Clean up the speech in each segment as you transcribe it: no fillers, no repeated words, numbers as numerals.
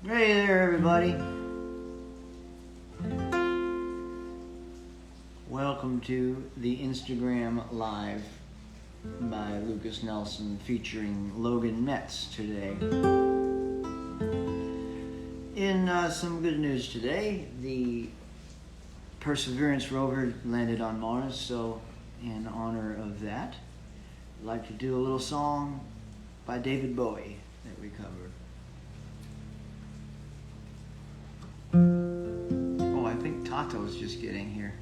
Hey there, everybody. Welcome to the Instagram Live by Lucas Nelson featuring Logan Metz today. In some good news today, the Perseverance rover landed on Mars, so in honor of that, I'd like to do a little song by David Bowie that we covered. Oh, I think Tato's just getting here.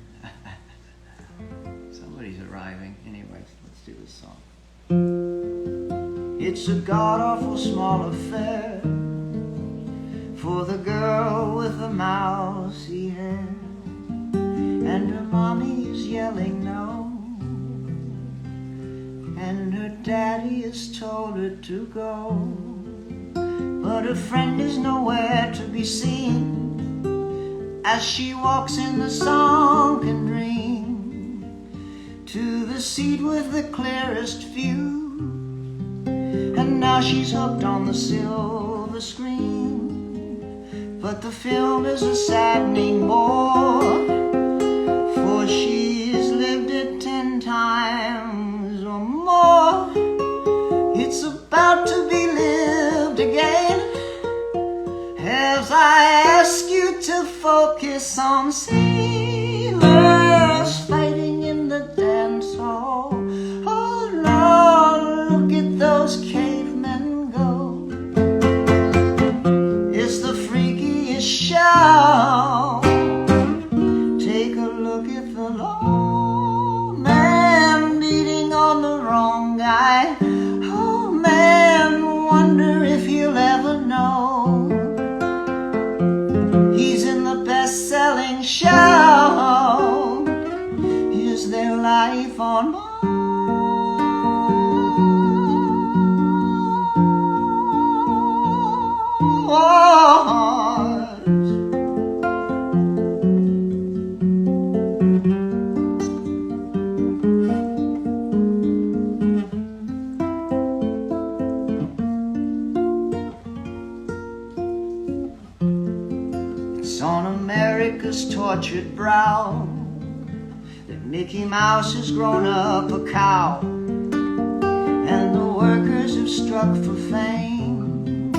Somebody's arriving. Anyways, let's do this song. It's a god-awful small affair for the girl with the mousy hair, and her mommy's yelling no, and her daddy has told her to go, but her friend is nowhere to be seen as she walks in the sunken dream to the seat with the clearest view, and now she's hooked on the silver screen, but the film is a saddening bore, for she's lived it 10 times or more. It's about to be lived again, as I ask you to focus on sailors fighting in the dance hall. Oh Lord, look at those cavemen go. It's the freakiest show. Take a look at the low man beating on the wrong guy. Oh man, wonder if he'll ever know. He's in the best-selling show. Is there life on Mars? It's on America's tortured brow that Mickey Mouse has grown up a cow, and the workers have struck for fame,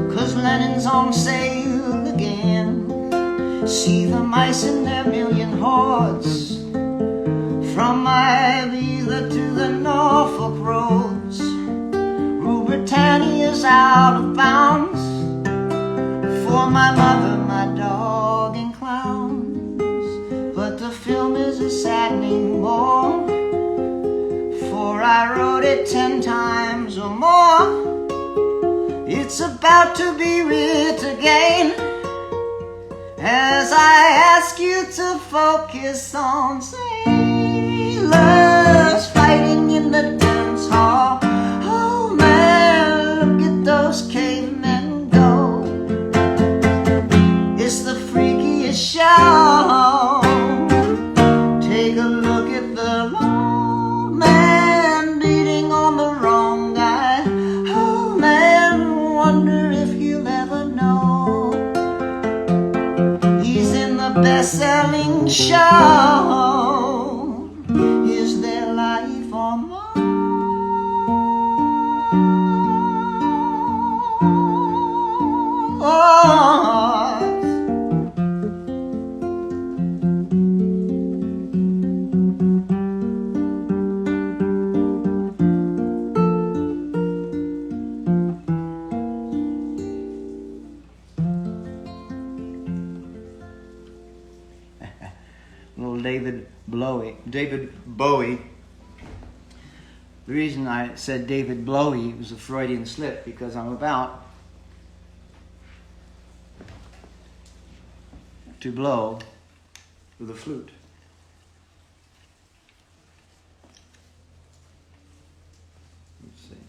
'cause Lenin's on sale again. See the mice in their million hordes, from Ibiza to the Norfolk roads. Rule Britannia's out of bounds for my mother, my dog, and clowns. But the film is a saddening bore, for I wrote it 10 times or more. It's about to be writ again, as I ask you to focus on sailors fighting in the dance hall. Oh man, look at those cavemen go. It's the freakiest show. Take a look at the low man beating on the wrong guy. Oh man, wonder if he'll ever know. He's in the best-selling show. Is there life on Mars? Little David Bowie. The reason I said David Bowie was a Freudian slip, because I'm about to blow with a flute. Let's see.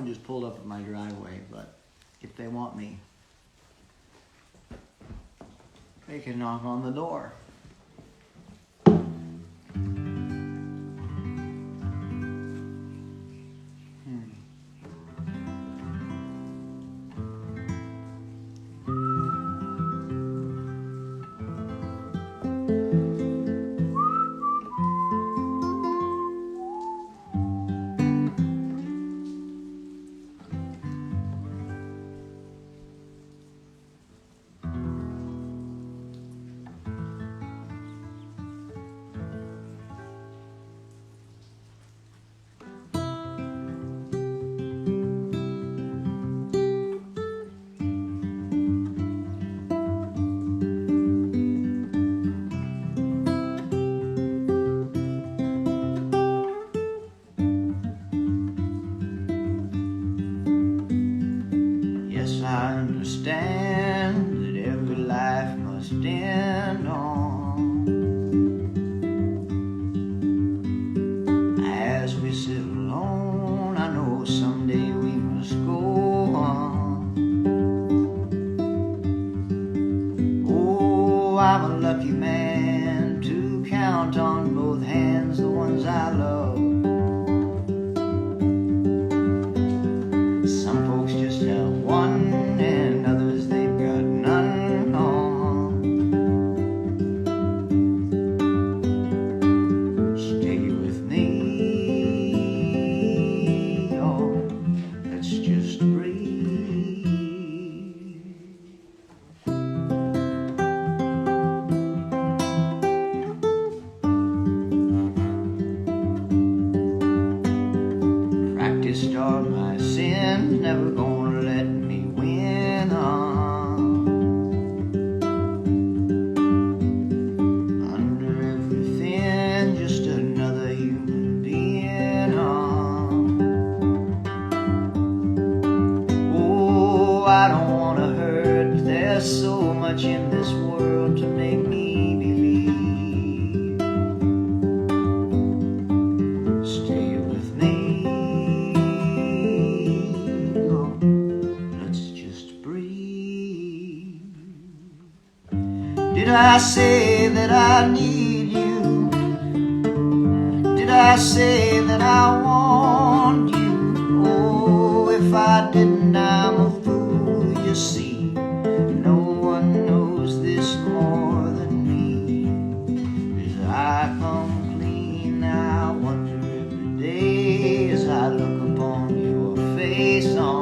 Someone just pulled up at my driveway, but if they want me, they can knock on the door. I understand that every life must end on. As we sit alone, I know someday we must go on. Oh, I'm a lucky man to count on both hands the ones I love. Some folks just have one, and others they've got none. Oh, stay with me. Oh, let's just breathe. Practiced are my sins, never gonna let me win on. Under everything, just another human being on. Oh, I don't wanna hurt, but there's so much in this world to make me believe. Stay with me. Did I say that I need you? Did I say that I want you? Oh, if I didn't, I'm a fool, you see. No one knows this more than me. As I come clean, I wonder every day as I look upon your face on.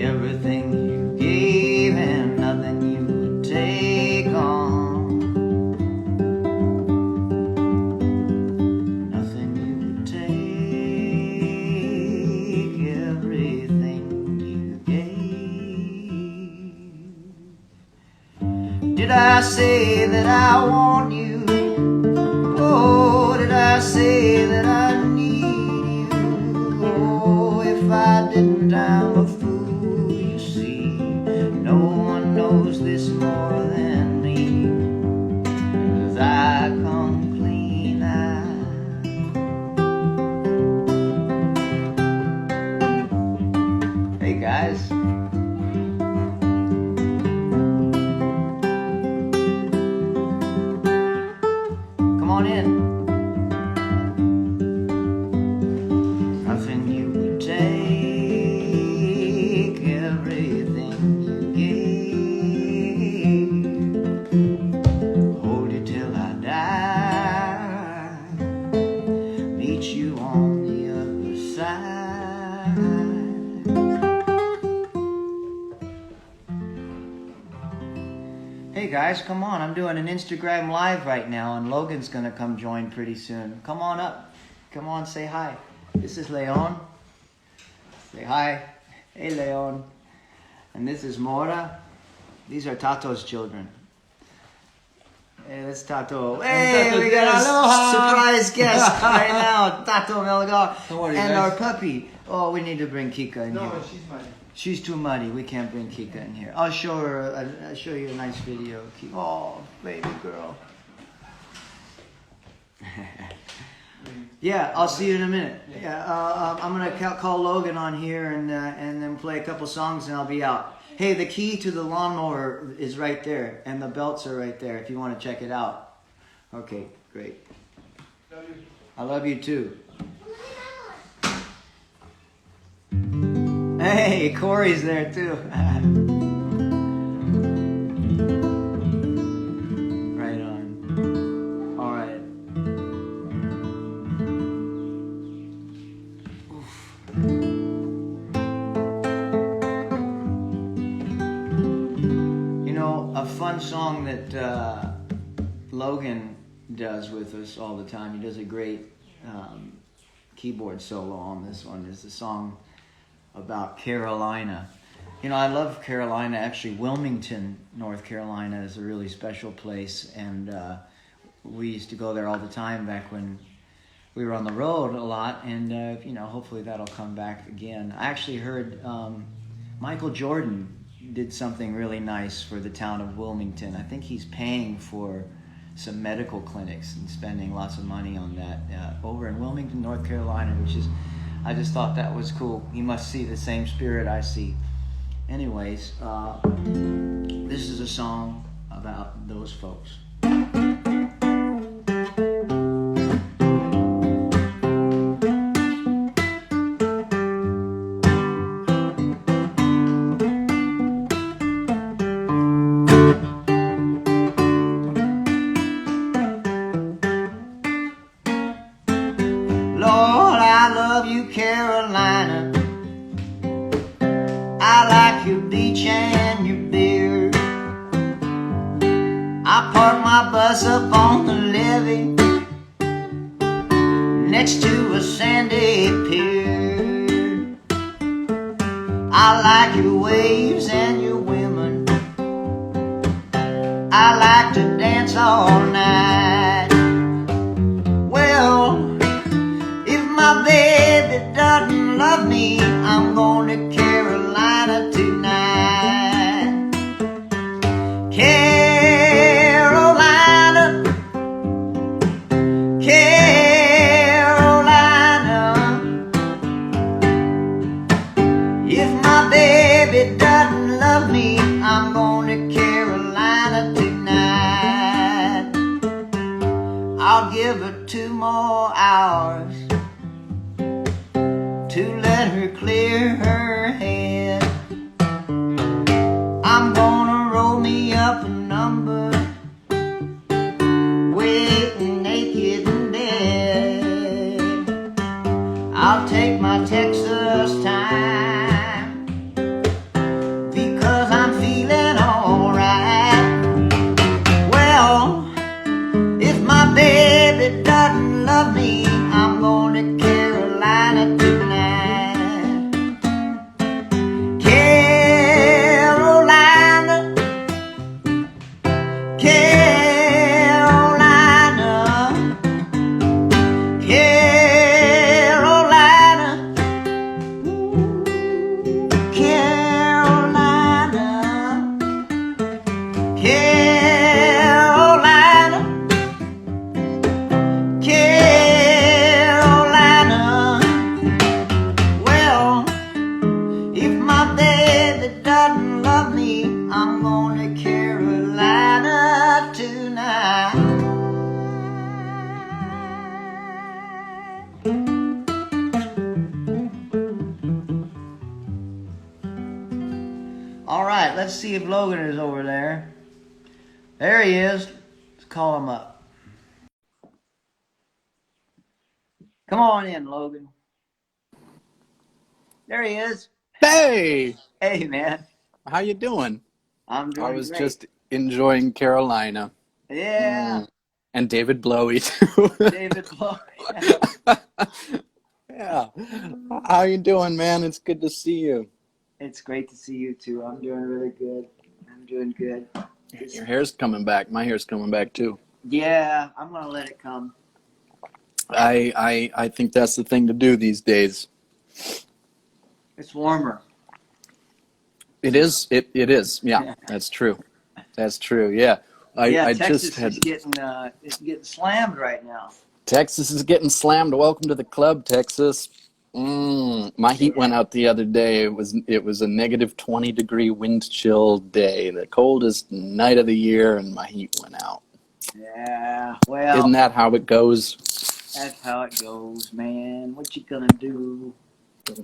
Everything you gave and nothing you would take on. Nothing you would take, everything you gave. Did I say that I want you? Oh, did I say that I need you? Oh, if I didn't, I'm a fool. No one knows this more than me. As I come clean, Hey guys. Come on in. Nothing you would take, everything you gave. Hold you till I die, meet you on the other side. Hey guys, come on, I'm doing an Instagram live right now and Logan's gonna come join pretty soon. Come on up, come on, say hi. This is Leon. Say hi. Hey, Leon. And this is Mora. These are Tato's children. Hey, that's Tato. Hey, we got a surprise guest right now. Tato Melgar. And our puppy. Oh, we need to bring Kika in here. No, she's muddy. She's too muddy. We can't bring Kika in here. I'll show her. I'll show you a nice video. Oh, baby girl. Yeah, I'll see you in a minute. Yeah, I'm gonna call Logan on here and then play a couple songs and I'll be out. Hey, the key to the lawnmower is right there, and the belts are right there if you want to check it out. Okay, great. Love you. I love you too. Hey, Corey's there too. Right on. All right. You know, a fun song that Logan does with us all the time. He does a great keyboard solo on this one. Is the song about Carolina. You know, I love Carolina. Actually, Wilmington, North Carolina is a really special place, and we used to go there all the time back when we were on the road a lot, and you know, hopefully that'll come back again. I actually heard Michael Jordan did something really nice for the town of Wilmington. I think he's paying for some medical clinics and spending lots of money on that over in Wilmington, North Carolina, which is, I just thought that was cool. He must see the same spirit I see. Anyways, this is a song about those folks. Lord, I love you, Carolina. I like your beach and your beer. I park my bus up on the levee next to a sandy pier. I like your waves and your women. I like to dance all night. Well, if my baby doesn't love me, I'm going to Carolina tonight. Carolina, Carolina. If my baby doesn't love me, I'm going to Carolina tonight. I'll give her 2 more hours to let her clear her head. I'm gonna roll me up a number, waiting naked in bed. I'll take my Texas time, because I'm feeling alright. Well, if my baby doesn't love me, I'm going to Carolina tonight. Carolina, Carolina, Carolina, Carolina, Carolina, Carolina. Well, if my baby doesn't love me, I'm going to Carolina tonight. All right, let's see if Logan is over there. There he is. Let's call him up. Come on in, Logan. There he is. Hey, Hey, man. how you doing? I'm doing I was great. just enjoying Carolina. Yeah, And David Blowie too. David Blow. Yeah. How you doing, man? It's good to see you. It's great to see you too. I'm doing really good. I'm doing good. Your hair's coming back. My hair's coming back too. Yeah, I'm gonna let it come. I think that's the thing to do these days. It's warmer. It is. It is. Yeah, that's true. That's true. Yeah. I Texas just had is getting it's getting slammed right now. Texas is getting slammed. Welcome to the club, Texas. My heat went out the other day. It was a negative 20-degree wind chill day, the coldest night of the year, and my heat went out. Yeah, well. Isn't that how it goes? That's how it goes, man. What you gonna do?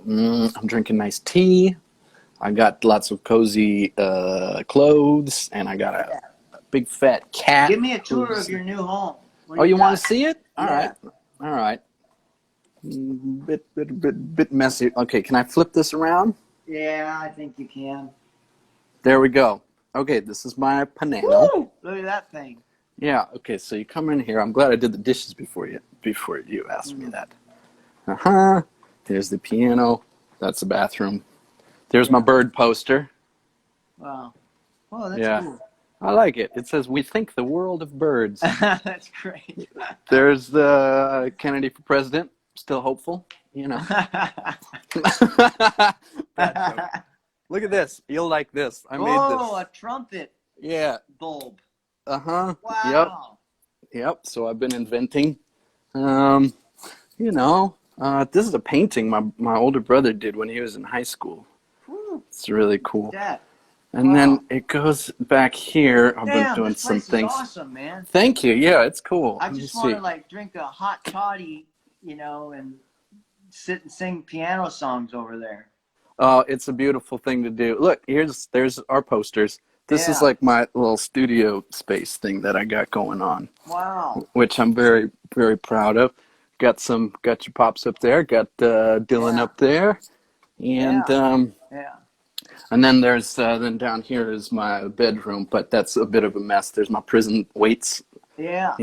I'm drinking nice tea. I got lots of cozy clothes, and I got a big fat cat. Give me a tour of your new home. Oh, you want to see it? All right. Bit messy. Okay, can I flip this around? Yeah, I think you can. There we go. Okay, this is my panano. Woo! Look at that thing. Yeah. Okay, so you come in here. I'm glad I did the dishes before you asked me that. There's the piano. That's the bathroom. There's my bird poster. Wow. Oh, that's cool. I like it. It says, "We think the world of birds." That's great. There's the Kennedy for president. Still hopeful, you know. Look at this. You'll like this. I made this. Oh, a trumpet. Yeah. Bulb. Wow. Yep. So I've been inventing. This is a painting my older brother did when he was in high school. It's really cool. And then it goes back here. I've been doing some things. Is awesome, man. Thank you. Yeah, it's cool. I just want to drink a hot toddy, and sit and sing piano songs over there. Oh, it's a beautiful thing to do. Look, there's our posters. This is like my little studio space thing that I got going on. Wow. Which I'm very, very proud of. Got your pops up there. Got Dylan up there, and and then there's then down here is my bedroom, but that's a bit of a mess. There's my prison weights. Yeah.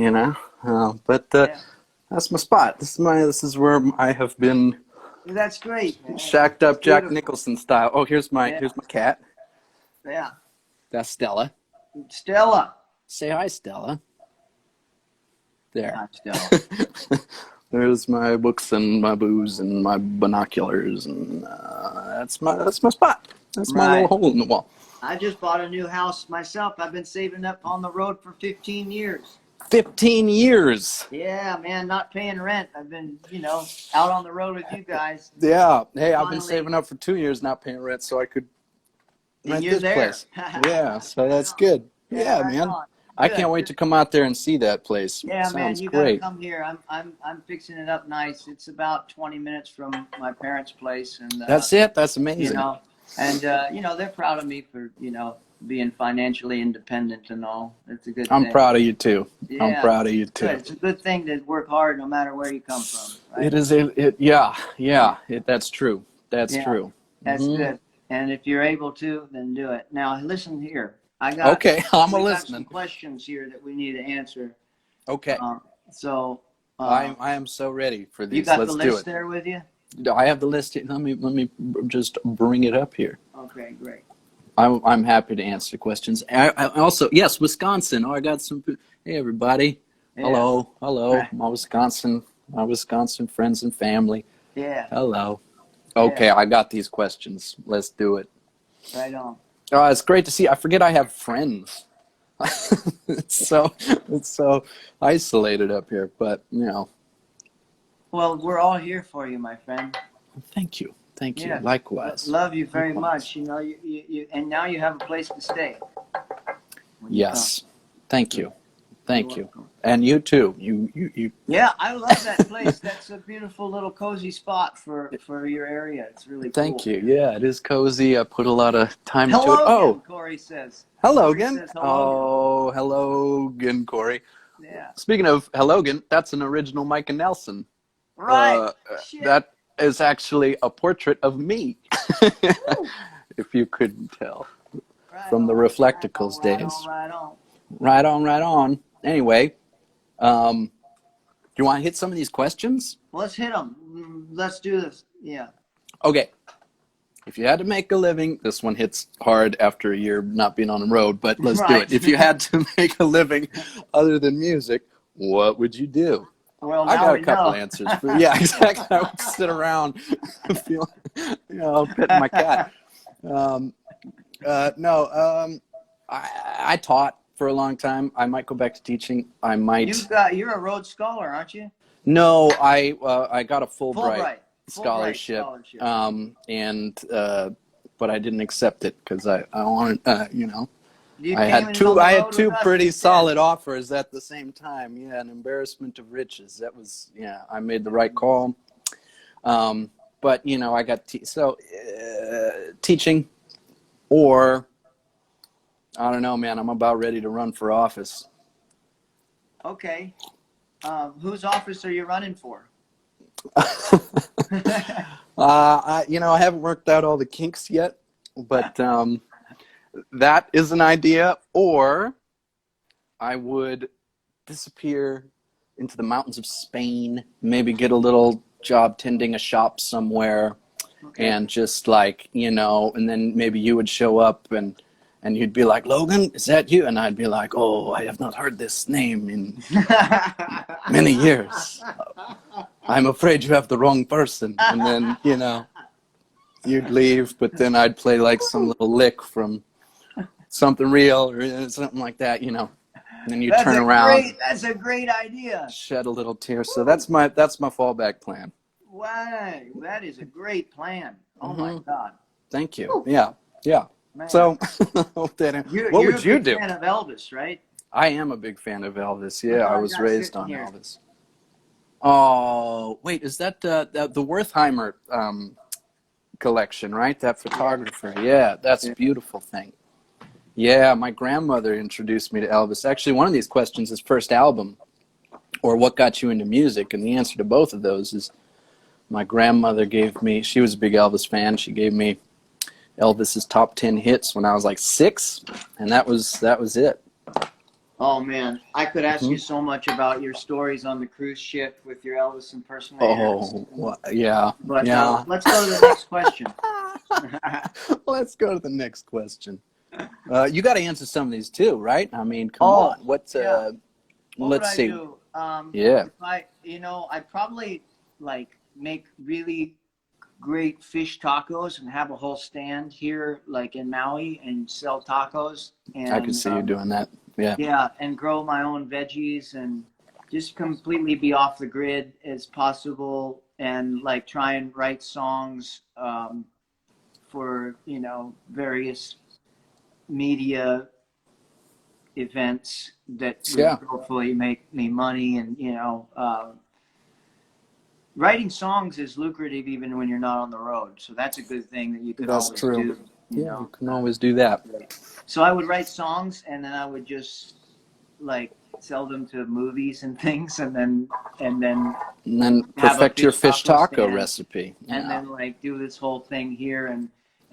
But that's my spot. This is where I have been. That's great, man. Shacked up Jack Nicholson style. Oh, here's my cat. Yeah. That's Stella. Stella. Say hi, Stella. There. Hi, Stella. There's my books and my booze and my binoculars, and that's my spot. That's my little hole in the wall. I just bought a new house myself. I've been saving up on the road for 15 years. 15 years. Yeah, man, not paying rent. I've been, out on the road with you guys. Yeah. Hey, I've been saving up for 2 years not paying rent so I could rent this place. Yeah, so that's good. Yeah, man. I can't wait to come out there and see that place. Yeah, Sounds man, you great. gotta come here. I'm fixing it up nice. It's about 20 minutes from my parents' place, and that's it. That's amazing. They're proud of me for being financially independent and all. It's a good thing. I'm proud of you too. Yeah, I'm proud of you too. It's a good thing to work hard no matter where you come from. Right? It is. That's true. That's true. That's good. And if you're able to, then do it. Now, listen here. We got some questions here that we need to answer. Okay. I am so ready for these. You got Let's the do list it. there with you? I have the list. Let me just bring it up here. Okay, great. I'm happy to answer questions. I also, yes, Wisconsin. Oh, I got some. Hey, everybody. Yeah. Hello. My Wisconsin friends and family. Yeah. Hello. Okay, I got these questions. Let's do it. Right on. It's great to see. I forget I have friends. it's so isolated up here, but Well, we're all here for you, my friend. Thank you. Likewise. Love you very much. You and now you have a place to stay. Yes. Thank you. And you too. You. Yeah, I love that place. That's a beautiful little cozy spot for your area. It's really cool. Thank you. Yeah, it is cozy. I put a lot of time into it. Hello, Corey says. Hellogan. Oh, hellogan, Corey. Yeah. Speaking of hellogan, that's an original Micah Nelson. Right. That is actually a portrait of me. If you couldn't tell. From the Reflecticles days. Right on. Anyway, do you want to hit some of these questions? Let's hit them. Let's do this. Yeah. Okay. If you had to make a living, this one hits hard after a year not being on the road, but let's do it. If you had to make a living other than music, what would you do? Well, I got a couple answers. Yeah, exactly. I would sit around feeling, petting my cat. I taught for a long time. I might go back to teaching. I might. You're a Rhodes Scholar, aren't you? No, I got a Fulbright Fulbright scholarship. But I didn't accept it because I wanted, I had two pretty solid offers at the same time. Yeah, an embarrassment of riches. That was, I made the right call. But I got teaching, or I don't know, man. I'm about ready to run for office. Okay, whose office are you running for? I haven't worked out all the kinks yet, but that is an idea. Or I would disappear into the mountains of Spain, maybe get a little job tending a shop somewhere, and just and then maybe you would show up and you'd be like, Logan, is that you? And I'd be like, oh, I have not heard this name in many years. I'm afraid you have the wrong person. And then, you'd leave, but then I'd play like some little lick from Something Real or something like that, And then you turn around. That's a great idea. Shed a little tear. So that's my fallback plan. Wow, that is a great plan. Oh my God. Thank you. Yeah. Man. So, what would you do? You're a big fan of Elvis, right? I am a big fan of Elvis. Yeah, I was raised on Elvis. Oh, wait, is that the Wertheimer collection, right? That photographer. Yeah, that's a beautiful thing. Yeah, my grandmother introduced me to Elvis. Actually, one of these questions is first album, or what got you into music, and the answer to both of those is my grandmother gave me. She was a big Elvis fan. She gave me Elvis's top 10 hits when I was like 6, and that was it. Oh man, I could ask you so much about your stories on the cruise ship with your Elvis impersonators. Oh, well, yeah. But let's go to the next question. Let's go to the next question. You got to answer some of these too, right? I mean, come on. Let's see. What would I do? I'd probably make really great fish tacos and have a whole stand here in Maui and sell tacos. And I could see you doing that. Yeah, and grow my own veggies and just completely be off the grid as possible, and try and write songs for various media events that would hopefully make me money. And writing songs is lucrative even when you're not on the road, so that's a good thing that you could always do. You can always do that. So I would write songs, and then I would just sell them to movies and things, and then perfect your fish taco recipe, and then do this whole thing here.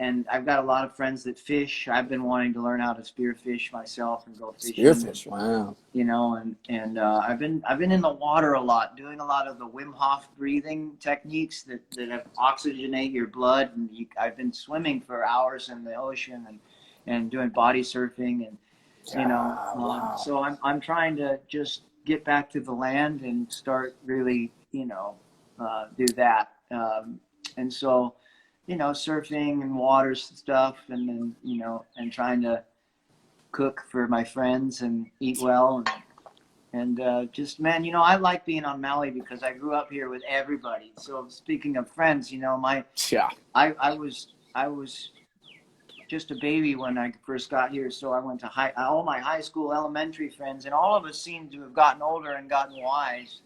And I've got a lot of friends that fish. I've been wanting to learn how to spearfish myself and go fishing. Spearfish, wow. And I've been in the water a lot, doing a lot of the Wim Hof breathing techniques that have oxygenate your blood. And I've been swimming for hours in the ocean and doing body surfing, and so I'm trying to just get back to the land and start really do that. And so. Surfing and water stuff, and then, and trying to cook for my friends and eat well. And just, man, I like being on Maui because I grew up here with everybody. So speaking of friends, I was just a baby when I first got here. So I went to all my high school, elementary friends, and all of us seemed to have gotten older and gotten wise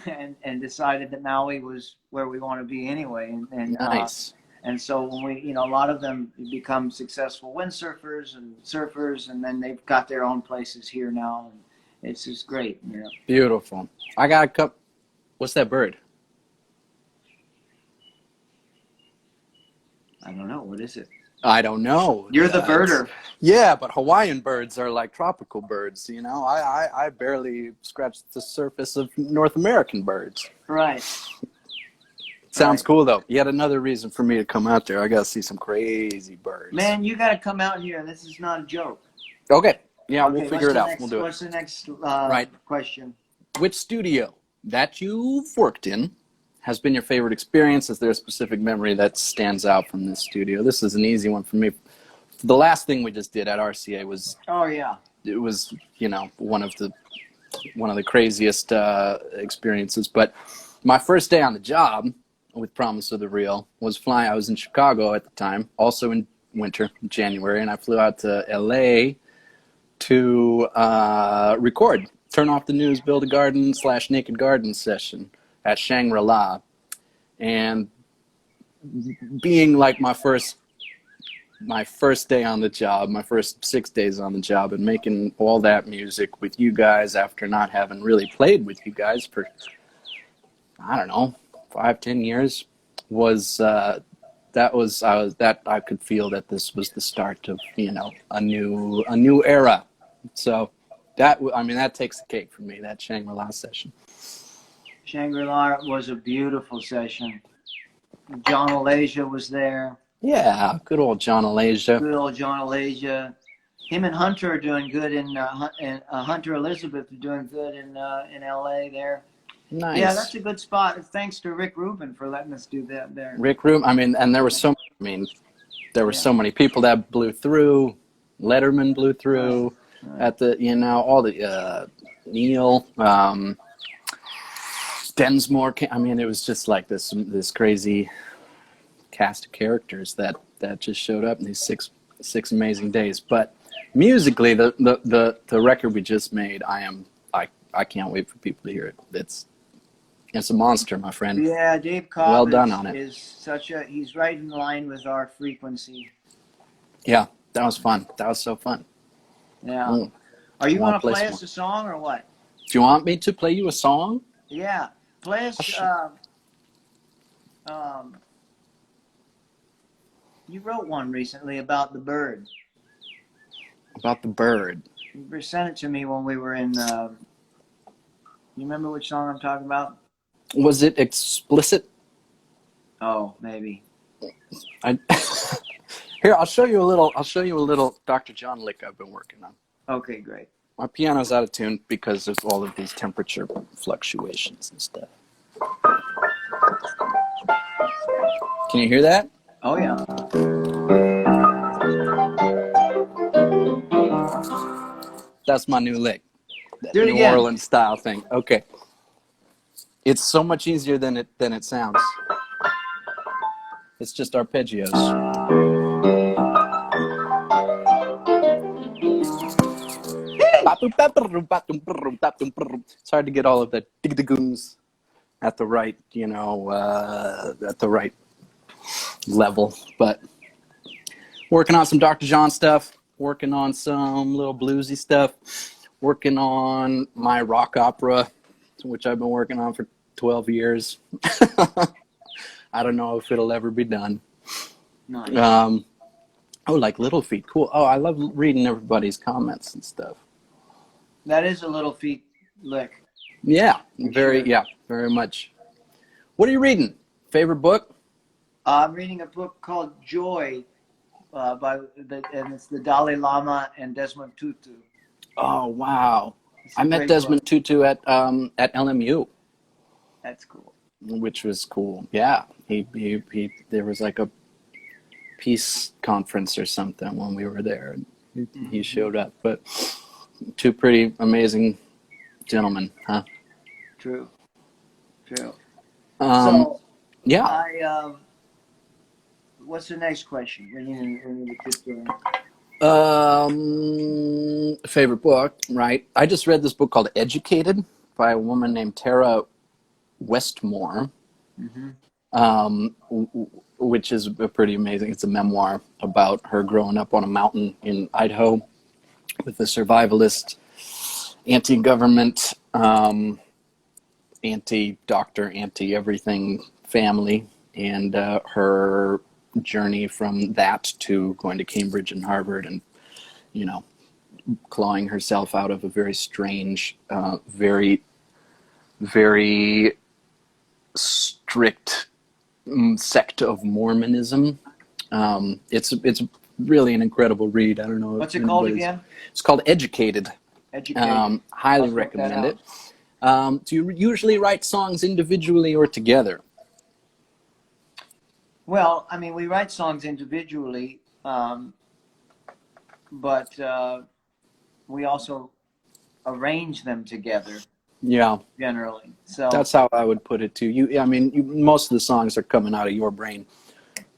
and decided that Maui was where we want to be anyway. And nice. And so when we, a lot of them become successful windsurfers and surfers, and then they've got their own places here now, and it's just great. Beautiful. I got a cup. What's that bird? I don't know. What is it? I don't know. You're the birder. Yeah, but Hawaiian birds are like tropical birds. I barely scratched the surface of North American birds. Right. Sounds cool, though. Yet another reason for me to come out there. I got to see some crazy birds. Man, you got to come out here. This is not a joke. Okay. Yeah, we'll figure it out. We'll do it. What's the next question? Which studio that you've worked in has been your favorite experience? Is there a specific memory that stands out from this studio? This is an easy one for me. The last thing we just did at RCA was... Oh, yeah. It was, one of the one of the craziest experiences. But my first day on the job with Promise of the Real was flying. I was in Chicago at the time, also in winter, January, and I flew out to LA to record Turn Off the News, Build a Garden / Naked Garden session at Shangri-La. And being like my first day on the job, my first 6 days on the job, and making all that music with you guys after not having really played with you guys for, I don't know, 5-10 years, was I could feel that this was the start of, you know, a new era. So that takes the cake for me, that Shangri-La session. Shangri-La was a beautiful session. John Alasia was there. Yeah, good old John Alasia. Good old John Alasia. Him and Hunter are doing good Hunter Elizabeth are doing good in LA there. Nice. Yeah, that's a good spot. Thanks to Rick Rubin for letting us do that there. Rick Rubin, and there were so many people that blew through. Letterman blew through at the, you know, all the Neil, Densmore. I mean, it was just like this crazy cast of characters that just showed up in these six amazing days. But musically, the record we just made, I can't wait for people to hear it. It's a monster, my friend. Yeah, Dave Cobb well done on it. He's right in line with our frequency. Yeah, that was fun. That was so fun. Yeah. Are you going to play us a song or what? Do you want me to play you a song? Yeah. Play us, you wrote one recently about the bird. About the bird. You sent it to me when we were in, you remember which song I'm talking about? Was it explicit? Oh, maybe. Here, I'll show you a little Dr. John lick I've been working on. Okay, great. My piano's out of tune because of all of these temperature fluctuations and stuff. Can you hear that? Oh, yeah. That's my new lick. That Do it New again. Orleans style thing. Okay. It's so much easier than it sounds. It's just arpeggios. It's hard to get all of the dig-digoons at the right, at the right level. But working on some Dr. John stuff, working on some little bluesy stuff, working on my rock opera, which I've been working on for 12 years. I don't know if it'll ever be done. Nice. Like Little Feat. Cool. Oh, I love reading everybody's comments and stuff. That is a Little Feat lick. Yeah, very much. What are you reading? Favorite book? I'm reading a book called Joy, and it's the Dalai Lama and Desmond Tutu. Oh, wow. I met Desmond Tutu at LMU. That's cool. Which was cool. Yeah. He there was like a peace conference or something when we were there. He showed up. But two pretty amazing gentlemen, huh? True. Yeah. What's the next question? We need to keep going. Favorite book, right? I just read this book called Educated by a woman named Tara Westmore, which is pretty amazing. It's a memoir about her growing up on a mountain in Idaho with a survivalist, anti-government, anti-doctor, anti-everything family, and her journey from that to going to Cambridge and Harvard and, clawing herself out of a very strange, very, very strict sect of Mormonism. It's really an incredible read. I don't know. What's it called again? It's called Educated. Educated. Highly recommend it. Do you usually write songs individually or together? Well, I mean, we write songs individually, but we also arrange them together. Yeah. Generally, so That's how I would put it too. Most of the songs are coming out of your brain,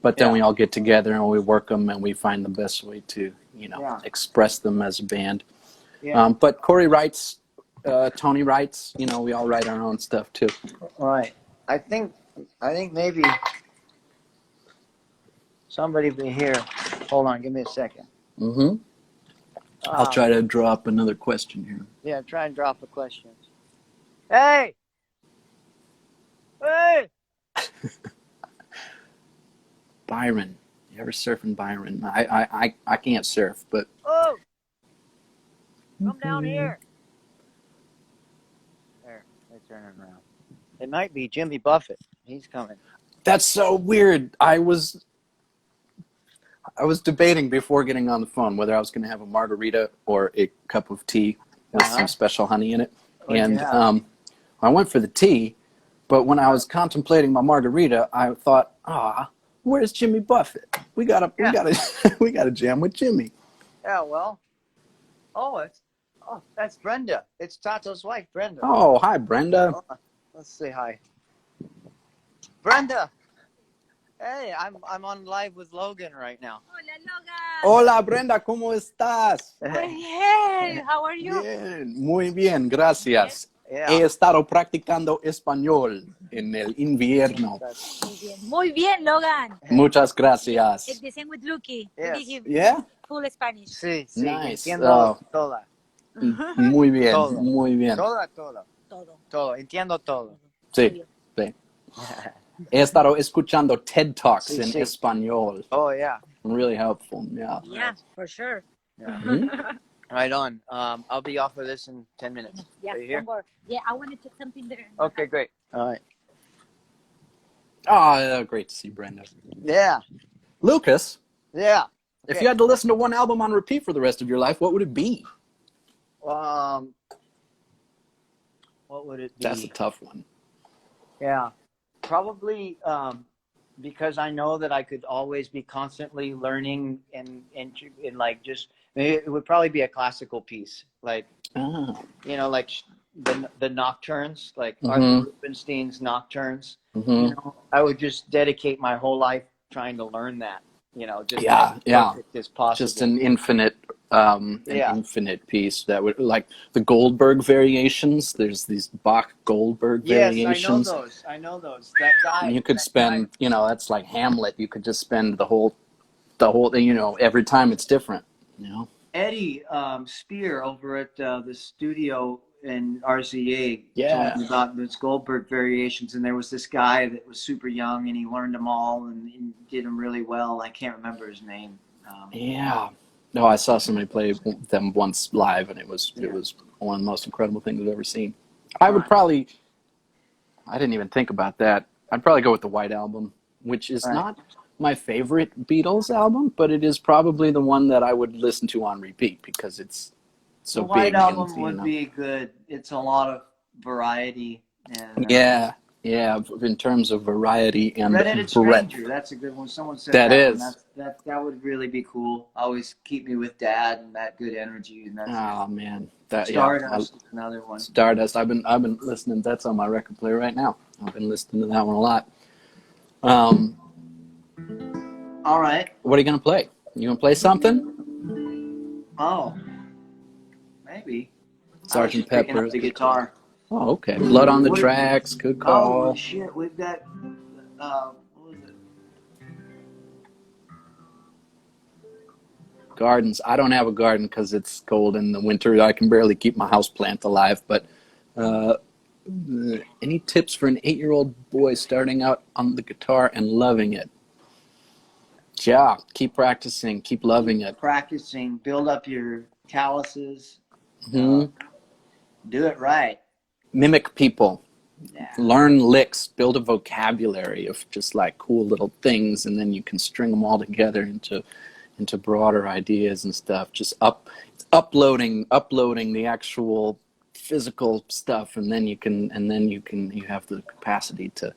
but then we all get together and we work them and we find the best way to, express them as a band. Yeah. But Corey writes, Tony writes. We all write our own stuff too. Right. I think maybe somebody be here. Hold on, give me a second. Mm-hmm. I'll try to draw up another question here. Yeah, try and drop a question. Hey! Hey! Byron. You ever surfing Byron? I can't surf, but... Oh! Come down here. There, they turn it around. It might be Jimmy Buffett. He's coming. That's so weird. I was debating before getting on the phone whether I was going to have a margarita or a cup of tea with some special honey in it. I went for the tea, but when I was contemplating my margarita, I thought, where's Jimmy Buffett? We gotta jam with Jimmy. Yeah, well. That's Brenda. It's Tato's wife, Brenda. Oh, hi, Brenda. Let's say hi. Brenda. Hey, I'm on live with Logan right now. Hola, Logan. Hola, Brenda, ¿cómo estás? Muy bien. How are you? Bien, muy bien, gracias. Yeah. He estado practicando español en el invierno. Muy bien. Muy bien, Logan. Muchas gracias. It's the same with Lucky. Yes. He full Spanish. Sí, Nice. Entiendo toda. Muy bien, Todo. muy bien. Todo. Entiendo todo. Sí, sí. He estado escuchando TED Talks en español. Oh, yeah. Really helpful, yeah. Yeah, for sure. Yeah. Right on. I'll be off of this in 10 minutes. Yeah, Are you here? don't worry. Yeah, I want to check something there. Okay, great. All right. Oh, great to see Brenda. Yeah. Lucas, Yeah. if you had to listen to one album on repeat for the rest of your life, what would it be? What would it be? That's a tough one. Yeah. Probably because I know that I could always be constantly learning and like just it would probably be a classical piece, like like the nocturnes, like Arthur Rubinstein's nocturnes. I would just dedicate my whole life trying to learn that. Just as perfect as possible. Just an infinite piece that would, like the Goldberg variations. There's these Bach Goldberg variations. Yes, I know those. That guy. And you could spend, that's like Hamlet. You could just spend the whole every time it's different. Eddie Spear over at the studio in RCA told me about those Goldberg variations, and there was this guy that was super young and he learned them all and did them really well. I can't remember his name. No, I saw somebody play them once live, and it was one of the most incredible things I've ever seen. I didn't even think about that. I'd probably go with the White Album, which is not my favorite Beatles album, but it is probably the one that I would listen to on repeat because it's so big. The White Album would be good. It's a lot of variety. And, in terms of variety and Red-Headed Stranger, that's a good one. Someone said that would really be cool. Always keep me with Dad and that good energy. And that's Stardust is another one. Stardust. I've been listening. That's on my record player right now. I've been listening to that one a lot. All right. What are you gonna play? You gonna play something? Oh, maybe. Sgt. Pepper's the guitar. Oh, okay. Blood on the Tracks. Good call. Oh shit, we've got. What was it? Gardens. I don't have a garden because it's cold in the winter. I can barely keep my houseplant alive. But any tips for an 8-year-old boy starting out on the guitar and loving it? Yeah, keep practicing. Keep loving it. Practicing. Build up your calluses. Do it right. Mimic people. Learn licks. Build a vocabulary of just like cool little things, and then you can string them all together into broader ideas and stuff. Just uploading the actual physical stuff, and then you have the capacity to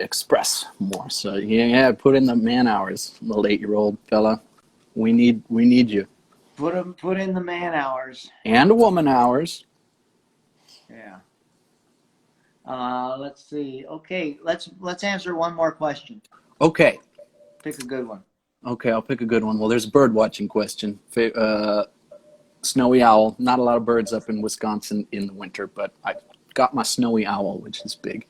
express more. So put in the man hours, little 8-year-old fella. We need you. Put in the man hours. And woman hours. Yeah. Let's see. Okay, let's answer one more question. Okay. Pick a good one. Okay, I'll pick a good one. Well, there's a bird watching question. Snowy owl. Not a lot of birds up in Wisconsin in the winter, but I got my snowy owl, which is big.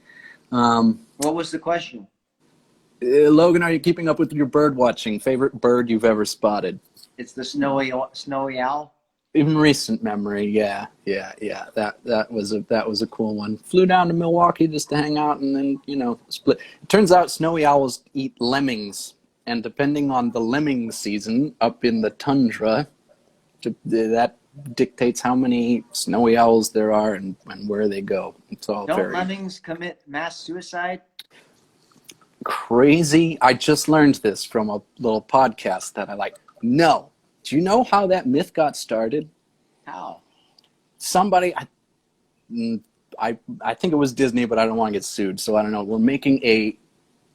What was the question? Logan, are you keeping up with your bird watching? Favorite bird you've ever spotted? It's the snowy owl. In recent memory, yeah. That was a cool one. Flew down to Milwaukee just to hang out, and then split. It turns out snowy owls eat lemmings, and depending on the lemming season up in the tundra, that dictates how many snowy owls there are and where they go. It's all Don't lemmings commit mass suicide? Crazy. I just learned this from a little podcast that I like. No. Do you know how that myth got started? How? Somebody, I think it was Disney, but I don't want to get sued, so I don't know. We're making a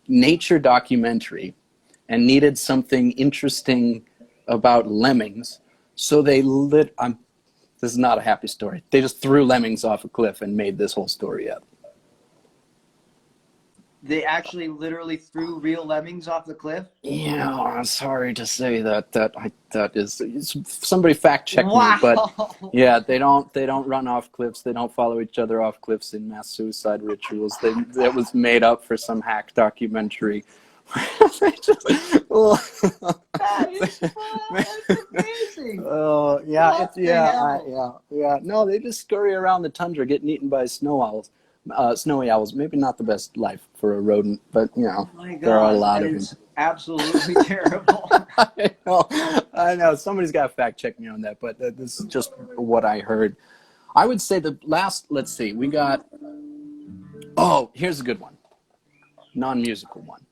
nature documentary and needed something interesting about lemmings, so they this is not a happy story. They just threw lemmings off a cliff and made this whole story up. They actually literally threw real lemmings off the cliff? Yeah, I'm sorry to say that is somebody fact check Wow. me, but yeah, they don't run off cliffs. They don't follow each other off cliffs in mass suicide rituals. That was made up for some hack documentary. That is that's amazing. Oh yeah, What the hell? yeah. No, they just scurry around the tundra, getting eaten by snowy owls. Maybe not the best life for a rodent, but Oh my God, there are a lot of them. It's absolutely terrible. I know. Somebody's got to fact check me on that, but this is just what I heard. I would say the last. Let's see. We got. Oh, here's a good one. Non-musical one.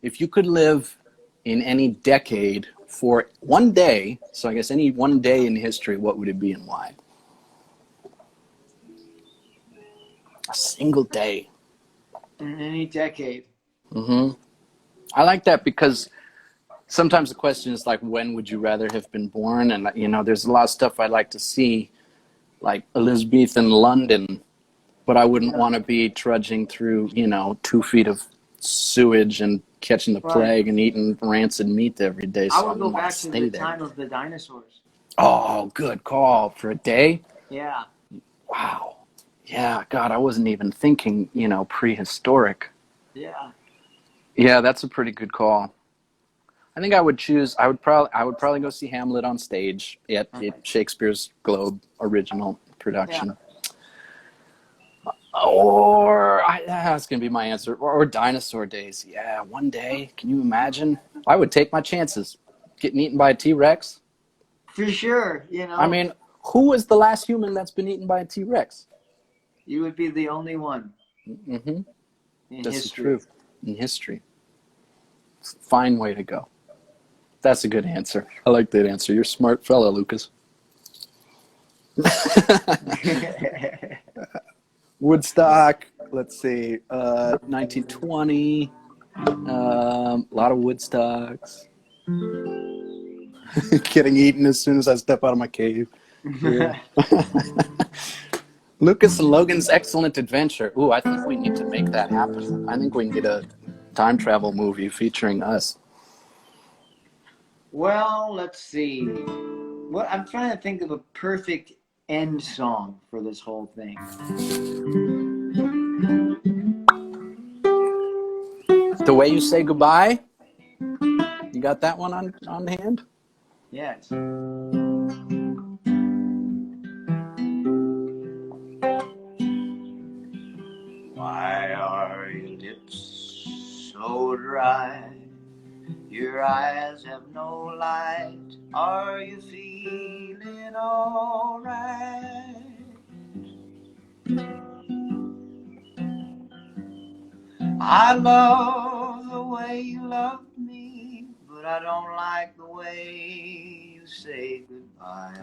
If you could live in any decade for one day, so I guess any one day in history, what would it be and why? A single day. In any decade. Mm-hmm. I like that because sometimes the question is like, when would you rather have been born? And, there's a lot of stuff I like to see, like Elizabethan London, but I wouldn't want to be trudging through, 2 feet of sewage and catching the plague and eating rancid meat every day. So I would go back to the there. time of the dinosaurs. Oh, good call. For a day? Yeah. Wow. Yeah, God, I wasn't even thinking, prehistoric. Yeah. Yeah, that's a pretty good call. I think I would probably go see Hamlet on stage at Shakespeare's Globe original production. Yeah. Or that's gonna be my answer. Or dinosaur days. Yeah, one day. Can you imagine? I would take my chances. Getting eaten by a T-Rex. For sure, I mean, who is the last human that's been eaten by a T-Rex? You would be the only one. Mm-hmm. In This history. is true. In history. It's a fine way to go. That's a good answer. I like that answer. You're a smart fella, Lucas. Woodstock, let's see, 1920, a lot of Woodstocks. Getting eaten as soon as I step out of my cave. Yeah. Lukas and Logan's Excellent Adventure. Ooh, I think we need to make that happen. I think we can get a time travel movie featuring us. Well, let's see. I'm trying to think of a perfect end song for this whole thing. The Way You Say Goodbye. You got that one on hand? Yes. Why are your lips so dry? Your eyes have no light. Are you feeling alright? I love the way you love me, but I don't like the way you say goodbye.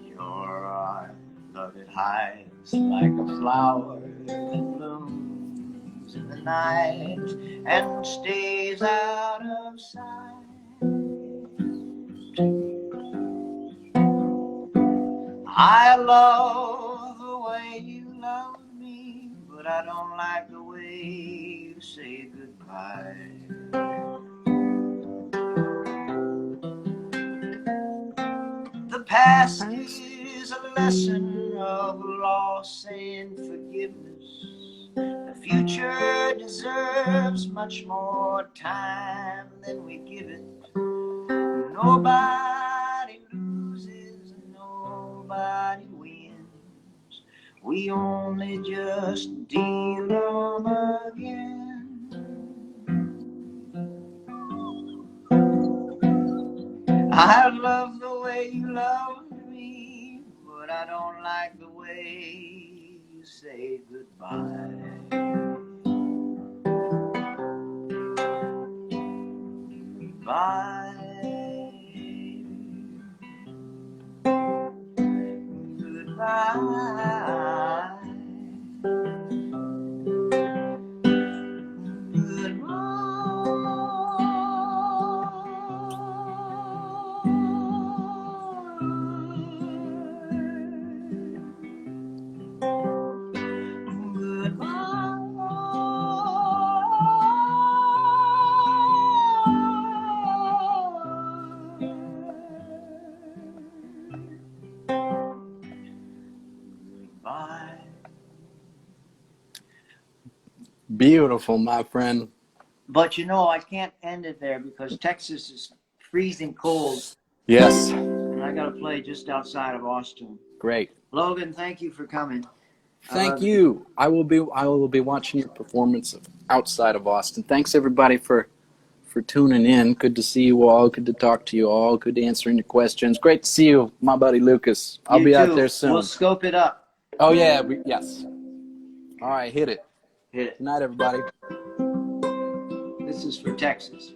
Your eye, love it hides like a flower that blooms in the night and stays out of sight. I love the way you love me, but I don't like the way you say goodbye. The past is a lesson of loss and forgiveness. The future deserves much more time than we give it. Nobody loses, nobody wins. We only just deal them again. I love the way you love me, but I don't like the way you say goodbye. Goodbye. Goodbye. Beautiful, my friend. But you know, I can't end it there because Texas is freezing cold. Yes. And I got to play just outside of Austin. Great. Logan, thank you for coming. Thank you. I will be watching your performance outside of Austin. Thanks everybody for tuning in. Good to see you all. Good to talk to you all. Good to answer any questions. Great to see you, my buddy Lucas. I'll be out there soon. We'll scope it up. Oh yeah, yes. All right, hit it. Hit it. Good night, everybody. This is for Texas.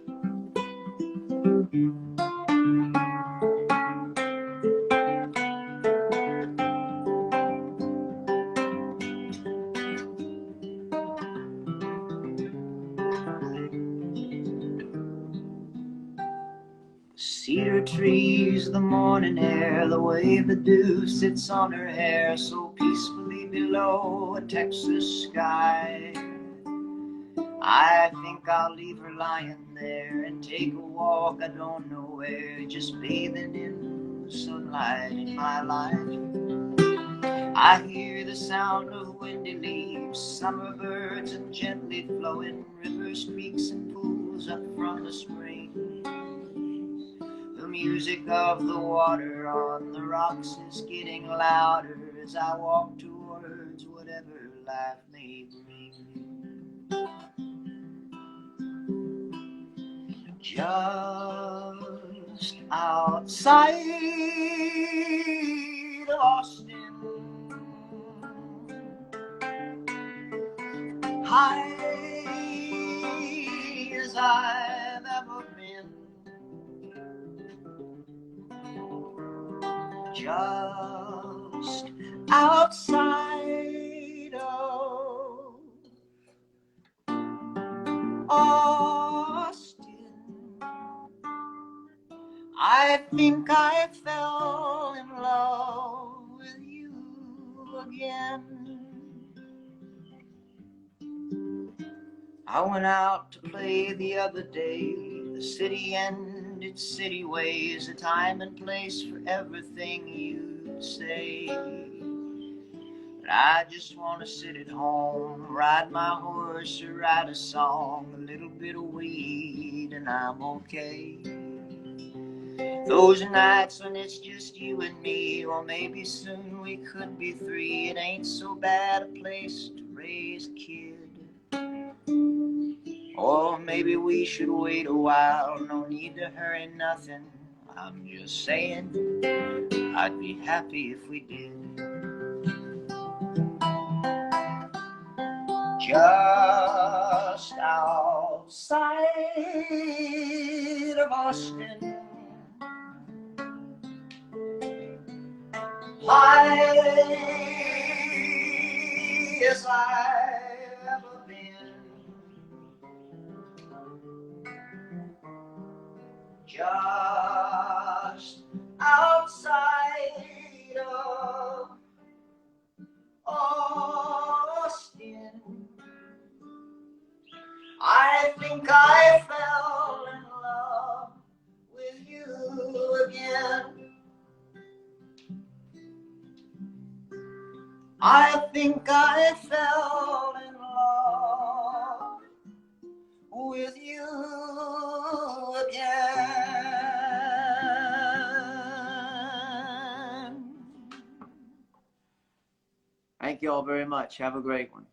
Cedar trees, the morning air, the way the dew sits on her hair, so peacefully below a Texas sky. I think I'll leave her lying there and take a walk I don't know where, just bathing in the sunlight in my life. I hear the sound of windy leaves, summer birds and gently flowing rivers, creeks and pools up from the spring. The music of the water on the rocks is getting louder as I walk towards whatever life may bring. Just outside of Austin, high as I've ever been, just outside of Austin. I think I fell in love with you again. I went out to play the other day, the city and its city ways, a time and place for everything you say. But I just want to sit at home, ride my horse or write a song, a little bit of weed and I'm okay. Those nights when it's just you and me, or maybe soon we could be three, it ain't so bad a place to raise a kid. Or maybe we should wait a while, no need to hurry nothing. I'm just saying, I'd be happy if we did. Just outside of Austin, high as I've ever been, just outside of Austin. I think I fell in love with you again. I think I fell in love with you again. Thank you all very much. Have a great one.